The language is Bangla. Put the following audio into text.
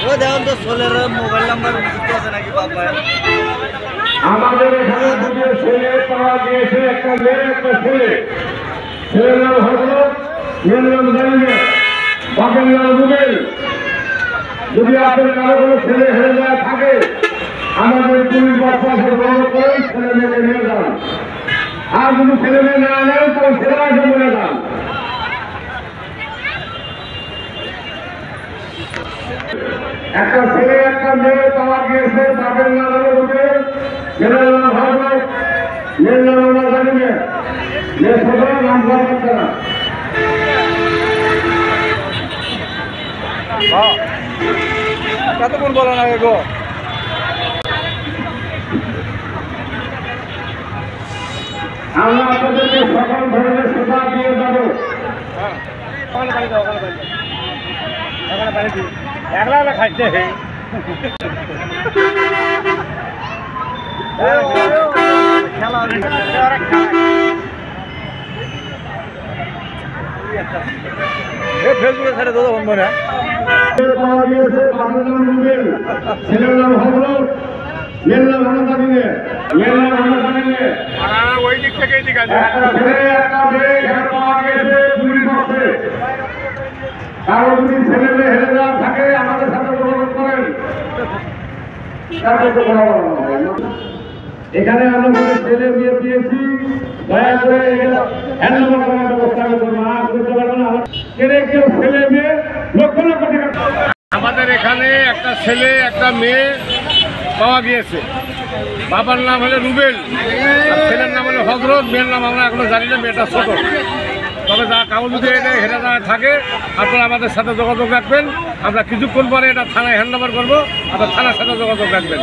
ও দেখুন তো ছেলের মোবাইল নাম্বার আছে নাকি বাবা? আমাদের এখানে দুটো ছেলে পাওয়া গিয়েছে, একটা মেয়ে একটা ছেলে। ছেলের নাম হজরত, মেয়ের নাম জানিয়ে, বাপের নাম রুবেল। যদি আপনার কারো কোনো ছেলে হেরে যাওয়া থাকে আমাদের পুলিশ বাচ্চাকে গ্রহণ করেন, ছেলে মেয়েকে নিয়ে যান। আর যদি ছেলে মেয়ে না নেন তাহলে ছেলেরাকে বলে যান। একটা ছেলে একটা মেয়ে পাওয়া গিয়েছে, বাপের নাম হলো রুবেল, ছেলের নাম হজরত, মেয়ের নাম আমরা জানি না। মেয়ে ছোট নাম করতে না। কতক্ষণ বলো না গো? আমরা আপনাদেরকে সকল ধরনের সেবা দিয়ে যাবো। একলা খাইছে ফেসবুকে ছেড়ে দাদা বন্ধ না পাওয়া গিয়েছে, বাপের নাম রুবেল, ছেলের নাম হজরত, মেয়ের নাম আমরা জানি না। মেয়ের নাম আমরা জানি না। ওই দিক থেকে এই দিকে একটা ছেলে একটা মেয়ে এখানে পাওয়া গিয়েছে পুলিশ বক্সে। কারো যদি ছেলে মেয়ে হেরে যাওয়া থাকে আমাদের সাথে যোগাযোগ করেন। এখানে আমরা যদি ছেলে মেয়ে পেয়েছি, দয়া করে হ্যান্ড ওভার করার ব্যবস্থা করবো। আর করতে পারবো না, কেউ ছেলে মেয়ে লক্ষ লক্ষ টাকা। আমাদের এখানে একটা ছেলে একটা মেয়ে পাওয়া গিয়েছে। বাবার নাম হলো রুবেল, আর ছেলের নাম হলো হজরত, মেয়ের নাম আমরা এখনো জানি না, মেয়েটা ছোট। তবে যা কাগজ যদি এটা হেরে যাওয়া থাকে আপনারা আমাদের সাথে যোগাযোগ রাখবেন। আমরা কিছুক্ষণ পরে এটা থানায় হ্যান্ড ওভার করবো, আপনার থানার সাথে যোগাযোগ রাখবেন।